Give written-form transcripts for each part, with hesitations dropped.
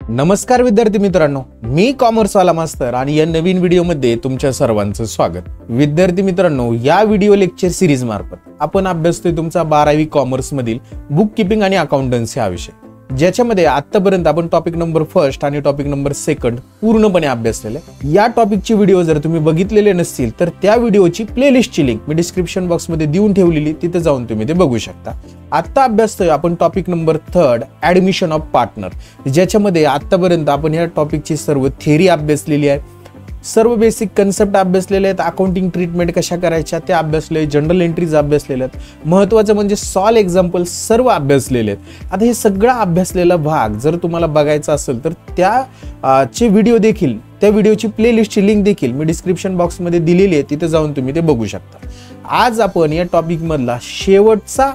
नमस्कार विद्यार्थी मित्रांनो, मी कॉमर्सवाला मास्तर आणि या नवीन व्हिडिओमध्ये तुमच्या सर्वांचं स्वागत। विद्यार्थी मित्रांनो, या व्हिडिओ लेक्चर सिरीज मार्फत आपण अभ्यासतोय तुमचा 12वी कॉमर्स मधील बुक कीपिंग आणि अकाउंटन्सी हा विषय, ज्याच्यामध्ये आतापर्यंत आपण टॉपिक नंबर 1 आणि टॉपिक नंबर 2 पूर्णपणे अभ्यासलेले। या टॉपिकची व्हिडिओ जर तुम्ही बघितलेले नसतील तर त्या व्हिडिओची प्लेलिस्टची लिंक मी डिस्क्रिप्शन बॉक्स मध्ये देऊन ठेवलेली, तिथे जाऊन तुम्ही ते बघू शकता। आता अभ्यासतोय आपण topic number 3 admission of partner, ज्याच्यामध्ये आतापर्यंत आपण या टॉपिकची सर्व थिअरी अभ्यासलेली आहे, सर्व बेसिक कन्सेप्ट अभ्यासलेले आहेत, अकाउंटिंग ट्रीटमेंट कशा करायच्या ते अभ्यासले, जनरल एंट्रीज अभ्यासलेले आहेत, महत्त्वाचं म्हणजे सॉल्व एक्झाम्पल सर्व अभ्यासलेले आहेत। आता हे सगळा अभ्यासलेला भाग जर तुम्हाला बघायचा असेल तर चे व्हिडिओ देखील, त्या व्हिडिओची प्लेलिस्टची लिंक देखील मी डिस्क्रिप्शन बॉक्स मध्ये दिलेली आहे, तिथे जाऊन तुम्ही ते बघू शकता। आज आपण या टॉपिक मधला शेवटचा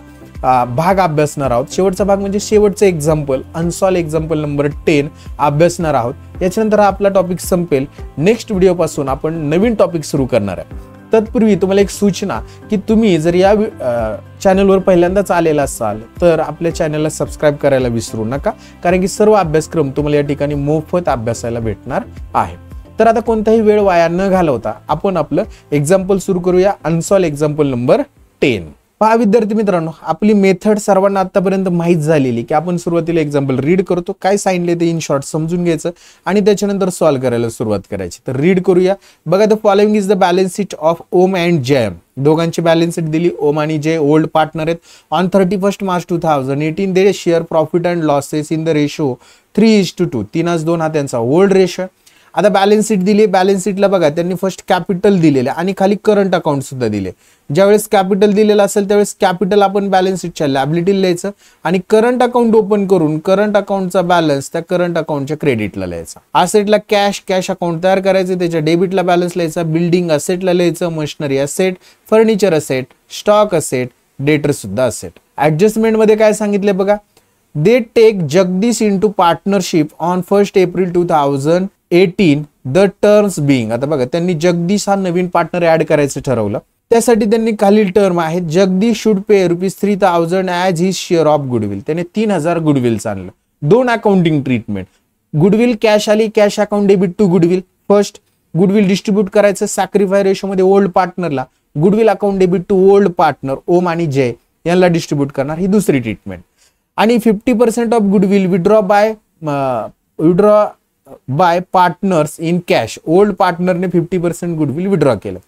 भाग अभ्यासणार आहोत। शेवटचा भाग म्हणजे शेवटचं एक्झाम्पल, अनसॉल्व एक्झाम्पल नंबर 10 अभ्यासणार आहोत। याच्यानंतर आपला टॉपिक संपेल। नेक्स्ट व्हिडिओ पासून आपण नवीन टॉपिक सुरू करणार आहे। तत्पूर्वी तुम्हाला एक सूचना की तुम्ही जर या चॅनलवर पहिल्यांदाच आलेला असाल तर आपल्या चॅनलला सबस्क्राइब करायला विसरू नका, कारण की सर्व अभ्यासक्रम तुम्हाला या ठिकाणी मोफत अभ्यासायला भेटणार आहे। तर आता कोणताही वेळ वाया न घालवता आपण आपलं एक्झाम्पल सुरू करूया, अनसॉल्व एक्झाम्पल नंबर 10। पहा विद्यार्थी मित्रांनो, आपली मेथड सर्वांना आतापर्यंत माहित झालेली की आपण सुरुवातीला एक्झाम्पल रीड करतो, काय सांगितले ते इन शॉर्ट समजून घ्यायचं आणि त्याच्यानंतर सॉल्व करायला सुरुवात करायची। तर रीड करूया। बघा, the following is the balance sheet of Om and Jay. दोघांची बॅलन्स शीट दिली। ओम आणि जय ओल्ड पार्टनर आहेत। On 31 March 2018 they share profit and losses in the ratio 3:2। 3:2 हा त्यांचा ओल्ड रेशो। आता बॅलन्स शीट दिली। बॅलन्स शीटला बघा, त्यांनी फर्स्ट कॅपिटल दिलेले आणि खाली करंट अकाउंट सुद्धा दिले। ज्यावेळेस कॅपिटल दिलेलं असेल त्यावेळेस कॅपिटल आपण बॅलन्स शीटच्या लायबिलिटीला लिहायचं आणि करंट अकाउंट ओपन करून करंट अकाउंटचा बॅलन्स त्या करंट अकाउंटच्या क्रेडिटला लिहायचा। असेटला कॅश अकाउंट तयार करायचं, त्याच्या डेबिटला बॅलन्स लिहायचा, बिल्डिंग असेटला लिहायचं, machinery asset, furniture asset, stock asset, debtor सुद्धा असेट। ऍडजस्टमेंट मध्ये काय सांगितले बघा, they take Jagdish into partnership on 1 April 2018 the terms being. आता बघा, त्यांनी जगदीश हा नवीन पार्टनर ऍड करायचं ठरवलं, त्यासाठी त्यांनी खालील टर्म आहेत। Jagdish should pay ₹3,000 as his share of goodwill. त्याने 3,000 गुडविल आणलं। दोन अकाउंटिंग ट्रीटमेंट, गुडविल कॅश आली, cash account debit to goodwill. First goodwill distribute करायचं सॅक्रिफाय रेशो मध्ये ओल्ड पार्टनरला, goodwill account debit to old partner Om आणि जय यांना डिस्ट्रीब्यूट करणार, ही दुसरी ट्रीटमेंट। आणि 50% of goodwill withdraw by partners in cash. Old पार्टनरने 50% गुडविल विड्रॉ केलं,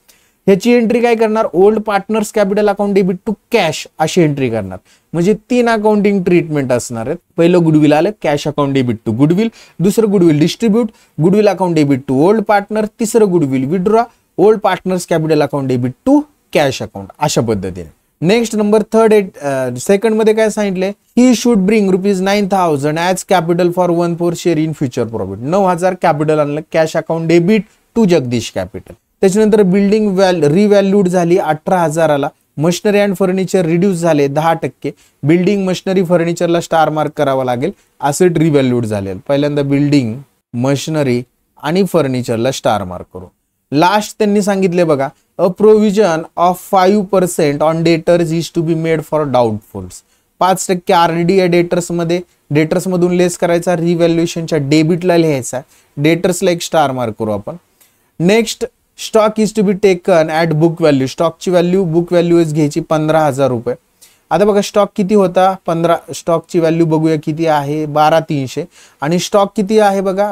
ह्याची एंट्री काय करणार, old partners capital account debit to cash अशी एंट्री करणार। म्हणजे 3 अकाउंटिंग ट्रीटमेंट असणार आहेत। पहिलं गुडविल आलं, cash account debit to goodwill, दुसरं goodwill distribute, goodwill account debit to old partner, तिसरं goodwill withdraw, old partners capital account debit to cash account, अशा पद्धतीने। नेक्स्ट नंबर 2 मध्ये काय सांगितले, he should bring ₹9,000 as capital for 1/4 share in future profit. 9,000 capital आणलं, cash account debit to Jagdish capital. त्याच्यानंतर building revalued झाली 18,000ला, मशिनरी अँड फर्निचर रिड्यूस झाले 10%, बिल्डिंग मशिनरी फर्निचरला स्टार मार्क करावा लागेल, असेट रिव्हॅल्यूड झाले। पहिल्यांदा बिल्डिंग मशिनरी आणि फर्निचरला स्टार मार्क करू। लास्ट त्यांनी सांगितले बघा, a provision of 5% on debtors is to be made for doubtfuls. 5% RD या डेटर्स मधून लेस करायचा, रिव्हॅल्युएशनच्या डेबिटला लिहायचा, डेटर्सला एक स्टार मार्क करू आपण। Next stock is to be taken at book value. स्टॉकची व्हॅल्यू बुक व्हॅल्यू घ्यायची ₹15,000। आता बघा, स्टॉक किती होता 15, स्टॉकची व्हॅल्यू बघूया किती आहे 12,300 आणि स्टॉक किती आहे बघा,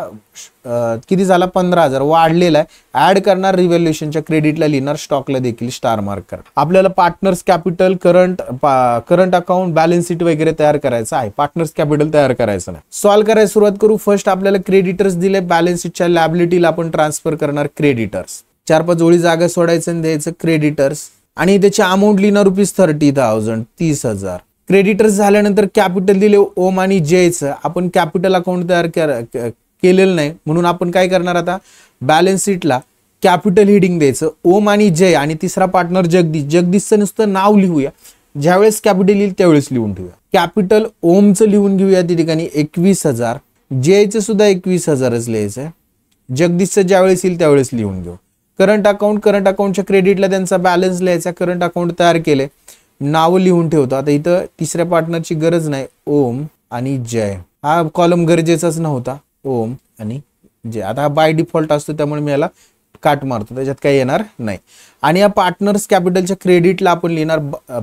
किती झाला 15,000, वाढलेला आहे। ऍड करणार, रिव्हॅल्युएशनच्या क्रेडिटला लिहिणार, स्टॉकला देखील स्टार मार्क करा। आपल्याला partners capital, current account, balance sheet वगैरे तयार करायचं आहे, पार्टनर्स कॅपिटल तयार करायचं नाही। सॉल्व करायला सुरुवात करू। फर्स्ट आपल्याला क्रेडिटर्स दिले, बॅलन्स शीटच्या लायबिलिटीला आपण ट्रान्सफर करणार क्रेडिटर्स। 4-5 ओळी जागा सोडायचं आणि द्यायचं क्रेडिटर्स आणि त्याची अमाऊंट लिहिणार ₹30,000 30,000। क्रेडिटर्स झाल्यानंतर कॅपिटल दिले ओम आणि जयचं, आपण कॅपिटल अकाउंट तयार केलेलं नाही म्हणून आपण काय करणार, आता बॅलन्स शीटला कॅपिटल हेडिंग द्यायचं ओम आणि जय आणि तिसरा पार्टनर जगदीशचं नुसतं नाव लिहूया, ज्यावेळेस कॅपिटल येईल त्यावेळेस लिहून ठेवूया। कॅपिटल ओमचं लिहून घेऊया त्या ठिकाणी 21,000, जयचं सुद्धा 21,000च लिहायचं, जगदीशचं ज्यावेळेस येईल त्यावेळेस लिहून घेऊ। करंट अकाउंटच्या क्रेडिटला त्यांचा बॅलन्स लिहायचा, करंट अकाउंट तयार केले, नाव लिहून ठेवतो। आता इथं तिसऱ्या पार्टनरची गरज नाही, ओम आणि जय हा कॉलम गरजेचाच नव्हता, ओम आणि जे. आता हा बाय डिफॉल्ट असतो त्यामुळे मी याला काट मारतो, त्याच्यात काही येणार नाही. आणि या पार्टनर्स कॅपिटलच्या क्रेडिटला आपण लिहिणार,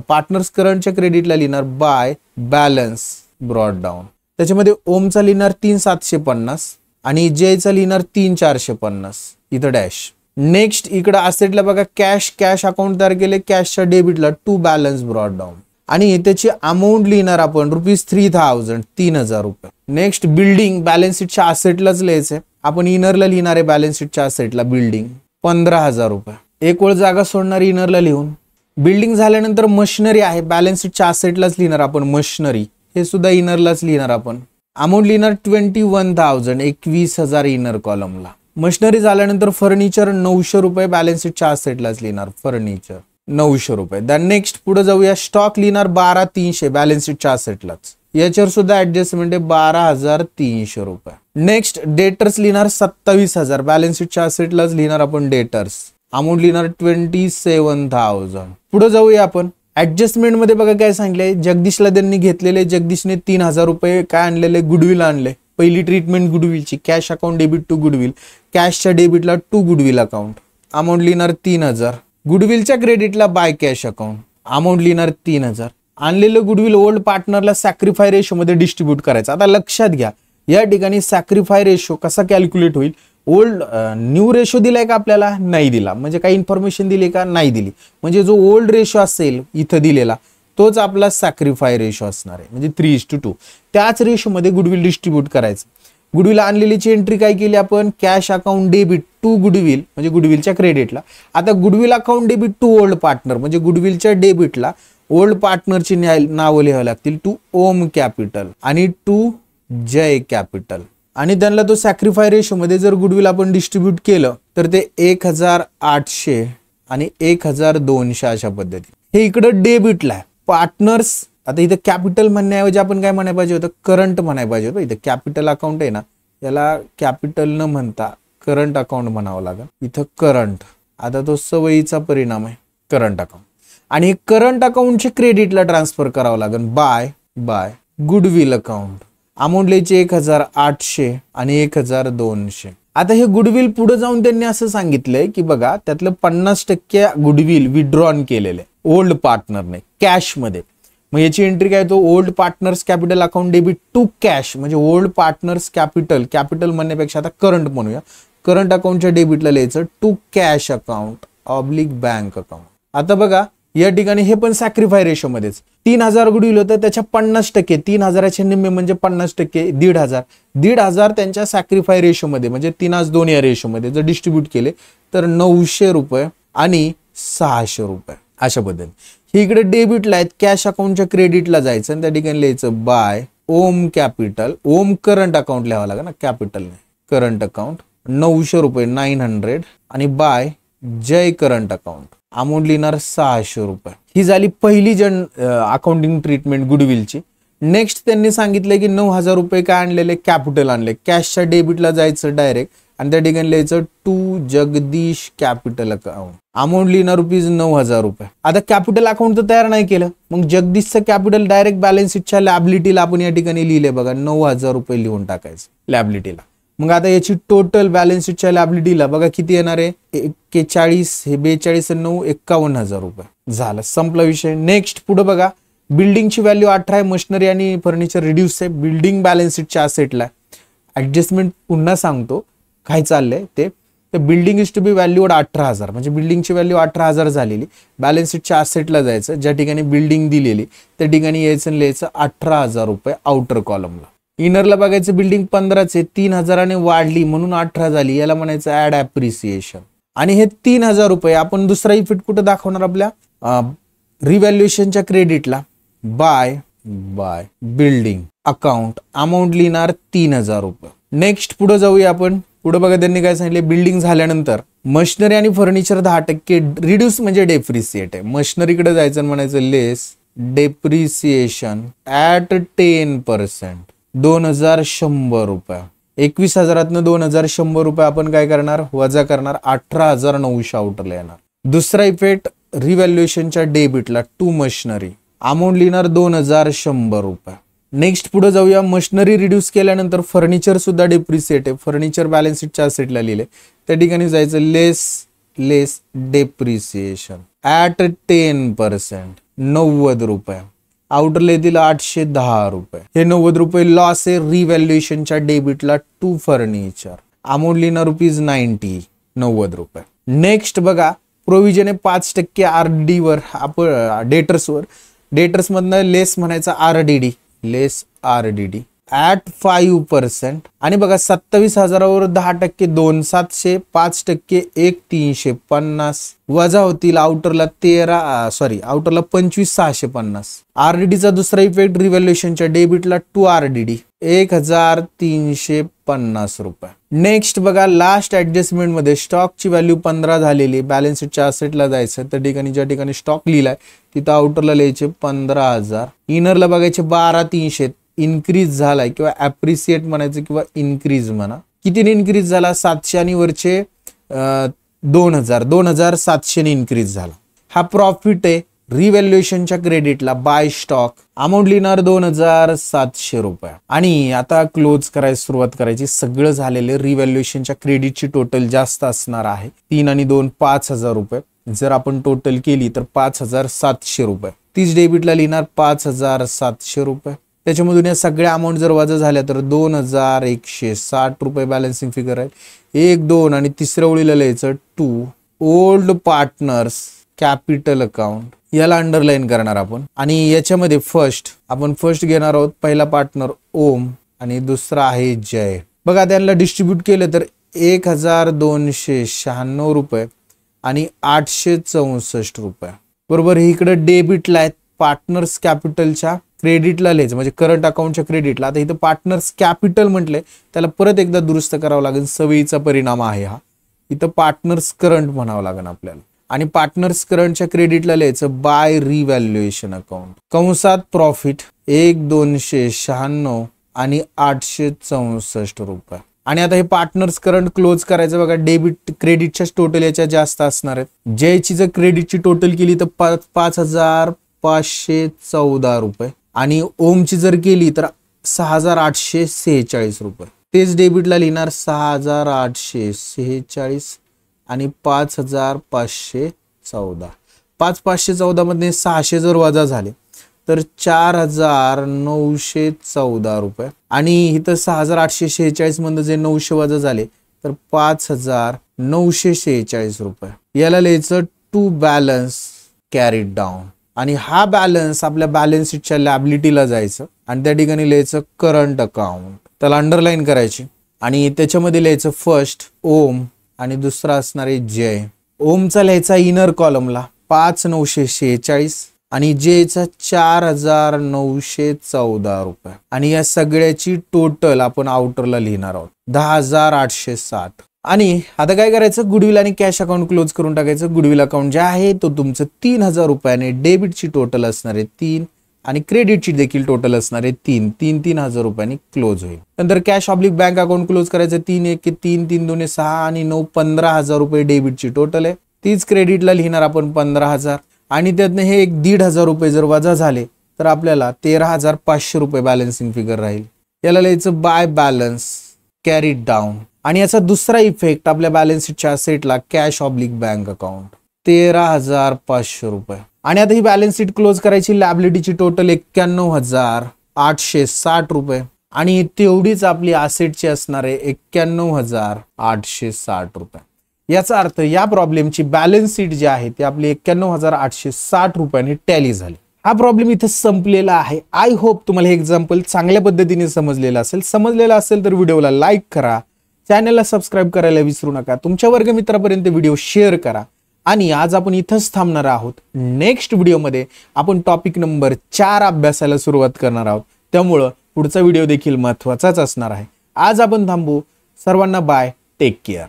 पार्टनर्स करंटच्या क्रेडिटला लिहिणार बाय बॅलन्स ब्रॉड डाऊन. त्याच्यामध्ये ओमचा लिहिणार 3,750 आणि जयचा लिहिणार 3,450 इथं डॅश. नेक्स्ट इकडे असेटला बघा कॅश अकाउंट तयार केले, कॅशच्या डेबिटला टू बॅलन्स ब्रॉड डाऊन आणि त्याची अमाऊंट लिहिणार आपण ₹3,000 ₹3,000. नेक्स्ट बिल्डिंग बॅलन्स शीटच्या असेटलाच लिहायचंय, आपण इनरला लिहिणार आहे बॅलन्स शीटच्या असेटला बिल्डिंग ₹15,000. एक ओळ जागा सोडणार इनरला लिहून. बिल्डिंग झाल्यानंतर मशिनरी आहे, बॅलन्स शीटच्या असेटलाच लिहिणार आपण मशिनरी, हे सुद्धा इनरलाच लिहिणार आपण. अमाऊंट लिहिणार 21,000 21,000 इनर कॉलमला. मशिनरी झाल्यानंतर फर्निचर ₹900 बॅलन्स शीटच्या असेटलाच लिहिणार फर्निचर ₹900. देन नेक्स्ट पुढे जाऊया, स्टॉक लिहिणार 12,300 बॅलन्स शीटच्या असेटलाच, याच्यावर सुद्धा ऍडजस्टमेंट आहे ₹12,300. नेक्स्ट डेटर्स लिहिणार 27,000 बॅलन्स शीटच्या असेटलाच लिहिणार आपण डेटर्स. अमाऊंट लिहिणार 27,000. पुढे जाऊया आपण ऍडजस्टमेंट मध्ये बघा काय सांगितलंय, जगदीशला त्यांनी घेतलेले, जगदीशने ₹3,000 काय आणलेले, गुडविल आणले. पहिली ट्रीटमेंट गुडविलची, cash account debit to goodwill, कॅशच्या डेबिटला टू गुडविल अकाउंट. अमाऊंट लिहिणार 3,000. गुडविलच्या क्रेडिटला बाय कॅश अकाउंट, अमाऊंट लिहिणार 3,000. आणलेलं गुडविल ओल्ड पार्टनरला सॅक्रिफाय रेशो मध्ये डिस्ट्रीब्यूट करायचं. आता लक्षात घ्या या ठिकाणी सॅक्रिफाय रेशो कसा कॅल्क्युलेट होईल, ओल्ड न्यू रेशो दिलाय का आपल्याला, नाही दिला, म्हणजे काही इन्फॉर्मेशन दिली का, नाही दिली, म्हणजे जो ओल्ड रेशो असेल इथं दिलेला तोच आपला सॅक्रिफाय रेशो असणार आहे, म्हणजे 3:2. त्याच रेशो मध्ये गुडविल डिस्ट्रीब्यूट करायचं. गुडविल आणलेलीची एंट्री काय केली आपण, cash account debit to goodwill म्हणजे गुडविलच्या क्रेडिटला. आता goodwill account debit to old partner म्हणजे गुडविलच्या डेबिटला ओल्ड पार्टनरची नावं लिहावी लागतील, टू ओम कॅपिटल आणि टू जय कॅपिटल. आणि त्यांना तो सॅक्रिफाय रेशो मध्ये जर गुडविल आपण डिस्ट्रीब्यूट केलं तर ते 1,800 आणि 1,200 अशा पद्धतीने. हे इकडं डेबिटला आहे. पार्टनर्स, आता इथं कॅपिटल म्हणण्याऐवजी आपण काय म्हणायला पाहिजे होतं, करंट म्हणायला पाहिजे होतं. इथं कॅपिटल अकाउंट आहे ना, याला कॅपिटल न म्हणता करंट अकाउंट म्हणावं लागेल. इथं करंट, आता तो सवयीचा परिणाम आहे करंट अकाउंट. आणि करंट अकाउंटचे क्रेडिटला ट्रान्सफर करावं लागेल बाय गुडविल अकाउंट. अमाऊंट लिहायची 1,800 आणि 1,200. आता हे गुडविल पुढे जाऊन त्यांनी असं सांगितलंय की बघा त्यातलं 50% गुडविल विड्रॉन केलेले ओल्ड पार्टनरने कॅश मध्ये. मग याची एंट्री काय, तो old partners capital account debit to cash म्हणजे ओल्ड पार्टनर्स कॅपिटल म्हणण्यापेक्षा आता करंट म्हणूया, करंट अकाउंटच्या डेबिटला लिहायचं to cash account oblique bank account. आता बघा या ठिकाणी हे पण सॅक्रिफाय रेशो मध्येच 3,000 गुडविल होतं, त्याच्या 50% 3,000चे निम्मे म्हणजे 50% 1,500 त्यांच्या सॅक्रिफाय रेशो मध्ये म्हणजे 3:2 या रेशो मध्ये जर डिस्ट्रीब्यूट केले तर ₹900 आणि ₹600 अशा पद्धतीने. हे इकडे डेबिटला आहेत, कॅश अकाउंटच्या क्रेडिटला जायचं आणि त्या ठिकाणी लिहायचं बाय ओम कॅपिटल. ओम करंट अकाउंट लिहावं लागेल ना, कॅपिटल करंट अकाउंट ₹900 900 आणि बाय जय करंट अकाउंट. अमाऊंट लिहिणार ₹600. ही झाली पहिली अकाउंटिंग ट्रीटमेंट गुडविलची. नेक्स्ट त्यांनी सांगितलं की ₹9,000 काय आणलेले, कॅपिटल आणले, कॅशच्या डेबिटला जायचं डायरेक्ट आणि त्या ठिकाणी लिहायचं to Jagdish capital account. Amount लिहिणार ₹9,000. आता कॅपिटल अकाउंट तर तयार नाही केलं, मग जगदीशचं कॅपिटल डायरेक्ट बॅलन्स शीटच्या लॅबिलिटीला आपण या ठिकाणी लिहिले बघा ₹9,000 लिहून टाकायचं लॅबिलिटीला. मग आता याची टोटल बॅलन्स शीटच्या लॅबिलिटीला बघा किती येणार आहे, 41 हे 42 9 ₹51,000 झालं, संपला विषय. नेक्स्ट पुढे बघा बिल्डिंगची व्हॅल्यू 18 आहे, मशिनरी आणि फर्निचर रिड्यूस आहे, बिल्डिंग बॅलन्स शीटच्या असेटला. ऍडजस्टमेंट पुन्हा सांगतो काय चाललंय ते, building is to be valued 18,000 म्हणजे बिल्डिंगची व्हॅल्यू 18,000 झालेली, बॅलन्स शीटच्या असेटला जायचं, ज्या ठिकाणी बिल्डिंग दिलेली त्या ठिकाणी यायचं लिहायचं ₹18,000 आउटर कॉलमला. इनरला बघायचं बिल्डिंग 15चे 3,000ने वाढली म्हणून 18 झाली, याला म्हणायचं ऍड ॲप्रिसिएशन. आणि हे ₹3,000 आपण दुसरा इफेक्ट कुठे दाखवणार आपल्या रिव्हॅल्युएशनच्या क्रेडिटला बाय बिल्डिंग अकाउंट. अमाऊंट लिहिणार ₹3,000. नेक्स्ट पुढे जाऊया आपण. पुढे बघा त्यांनी काय सांगितले, बिल्डिंग झाल्यानंतर मशिनरी आणि फर्निचर 10% रिड्यूस म्हणजे डेप्रिसिएट आहे, मशिनरीकडे जायचं म्हणायचं लेस डेप्रिसिएशन ऍट 10% ₹2,100. 21,000 ₹2,100 आपण काय करणार, वजा करणार, 18,900 आउटरला येणार. दुसरा इफेक्ट रिव्हॅल्युएशनच्या डेबिटला टू मशिनरी. अमाऊंट लिहिणार ₹2,100. नेक्स्ट पुढे जाऊया. मशिनरी रिड्यूस केल्यानंतर फर्निचर सुद्धा डेप्रिसिएट आहे. फर्निचर बॅलन्स शीटच्या असेटला लिहिले. त्या ठिकाणी जायचं लेस डेप्रिसिएशन ॲट 10%, 90 रुपये. आउटरला येतील 810 रुपये. हे 90 रुपये लॉस आहे रिव्हॅल्युएशनच्या डेबिटला टू फर्निचर. अमाऊंट लिहिणार ₹90, 90 रुपये. नेक्स्ट बघा, प्रोव्हिजन आहे 5% RD वर, आपण डेटर्स मधनं लेस म्हणायचा RDD ॲट 5%. आणि बघा 27,000वर 10% 2,700, 5% 1,350 वजा होतील आउटरला 25,650. RDDचा दुसरा इफेक्ट रिव्हॅल्युएशनच्या डेबिटला टू RDD 1,350 रुपये. नेक्स्ट बघा, लास्ट ऍडजस्टमेंट मध्ये स्टॉकची व्हॅल्यू 15 झालेली. बॅलन्स शीटच्या असेटला जायचं. त्या ठिकाणी ज्या ठिकाणी स्टॉक लिहिलाय तिथं आउटरला लिहायचे 15,000. इनरला बघायचे 12,300. इन्क्रीज झालाय किंवा ऍप्रिसिएट म्हणायचं किंवा इन्क्रीज म्हणा. कितीने इन्क्रीज झाला? 700 आणि वरचे 2,700 ने इन्क्रीज झाला. हा प्रॉफिट आहे रिव्हॅल्युएशनच्या क्रेडिटला बाय स्टॉक. अमाऊंट लिहिणार 2,700 रुपये. आणि आता क्लोज करायला सुरुवात करायची. सगळं झालेलं रिव्हॅल्युएशनच्या क्रेडिटची टोटल जास्त असणार आहे. 3 आणि 2 5,000 रुपये. जर आपण टोटल केली तर 5,700 रुपये. तीच डेबिटला लिहिणार 5,700 रुपये. त्याच्यामधून या सगळ्या अमाऊंट जर वजा झाल्या तर 2,160 रुपये बॅलन्सिंग फिगर आहे. 1, 2 आणि तिसऱ्या ओळीला लिहायचं 2 ओल्ड पार्टनर्स कॅपिटल अकाउंट. याला अंडरलाईन करणार आपण. आणि याच्यामध्ये आपण फर्स्ट घेणार आहोत. पहिला पार्टनर ओम आणि दुसरा आहे जय. बघा त्यांना डिस्ट्रीब्यूट केलं तर 1,296 रुपये आणि 864 रुपये बरोबर. हे इकडे डेबिटला आहेत. पार्टनर्स कॅपिटलच्या क्रेडिटला लिहायचं म्हणजे करंट अकाउंटच्या क्रेडिटला. आता इथं पार्टनर्स कॅपिटल म्हटले त्याला परत एकदा दुरुस्त करावं लागेल. सवयीचा परिणाम आहे हा. इथं पार्टनर्स करंट म्हणावं लागेल आपल्याला. आणि पार्टनर्स करंटच्या क्रेडिटला लिहायचं बाय रिव्हॅल्युएशन अकाउंट. कंसात प्रॉफिट 1,296 आणि 864 रुपये. आणि आता हे पार्टनर्स करंट क्लोज करायचं. बघा डेबिट क्रेडिटच्या टोटल याच्या जास्त असणार आहेत. जयची जर क्रेडिटची टोटल केली तर 5,514 रुपये. आणि ओमची जर केली तर 6,846 रुपये. तेच डेबिटला लिहिणार 6,846 आणि 5,514. 5,514 मध्ये 600 जर वजा झाले तर 4,914 रुपये. आणि इथं 6,846 मध्ये जे 900 वजा झाले तर 5,946 रुपये. याला लिहायचं टू बॅलन्स कॅरीड डाऊन. आणि हा बॅलन्स आपल्या बॅलन्स शीटच्या लॅबिलिटीला जायचं आणि त्या ठिकाणी लिहायचं करंट अकाउंट. त्याला अंडरलाईन करायची. आणि त्याच्यामध्ये लिहायचं फर्स्ट ओम आणि दुसरा असणार आहे जय. ओमचा लिहायचा इनर कॉलमला 5,946 आणि जेचा 4,914 रुपये. आणि या सगळ्याची टोटल आपण आउटरला लिहिणार आहोत 10,860. आणि आता काय करायचं, गुडविल आणि कॅश अकाउंट क्लोज करून टाकायचं. गुडविल अकाउंट जे आहे तो तुमचं 3,000 रुपयाने डेबिटची टोटल असणार आहे 3 आणि क्रेडिटची देखील टोटल असणार आहे 3,000 रुपयांनी क्लोज होईल. नंतर cash oblique bank account close करायचं. 3,1 3 3 2 6 आणि 9 15,000 रुपये डेबिटची टोटल आहे. तीच क्रेडिटला लिहिणार आपण 15,000 आणि त्यातनं हे 1,500 रुपये जर वजा झाले तर आपल्याला 13,500 रुपये बॅलन्सिंग फिगर राहील. याला लिहायचं बाय बॅलन्स कॅरीड डाऊन. आणि याचा दुसरा इफेक्ट आपल्या बॅलन्स शीटच्या असेटला कॅश ऑब्लिक बँक अकाउंट 13,500 रुपये. आणि आता ही बॅलन्स शीट क्लोज करायची. लॅबिलिटीची टोटल 91,860 रुपये आणि तेवढीच आपली असेटची असणार आहे 91,860 रुपये. याचा अर्थ या प्रॉब्लेमची बॅलन्स शीट जी आहे ती आपली 91,860 रुपयांनी टॅली झाली. हा प्रॉब्लेम इथे संपलेला आहे. आय होप तुम्हाला हे एक्झाम्पल चांगल्या पद्धतीने समजलेलं असेल. समजलेलं असेल तर व्हिडिओला लाईक करा, चॅनलला सबस्क्राईब करायला विसरू नका, तुमच्या वर्गमित्रापर्यंत व्हिडिओ शेअर करा. आणि आज आपण इथंच थांबणार आहोत. नेक्स्ट व्हिडिओमध्ये आपण टॉपिक नंबर 4 अभ्यासाला सुरुवात करणार आहोत. त्यामुळं पुढचा व्हिडिओ देखील महत्त्वाचाच असणार आहे. आज आपण थांबू. सर्वांना बाय, टेक केअर.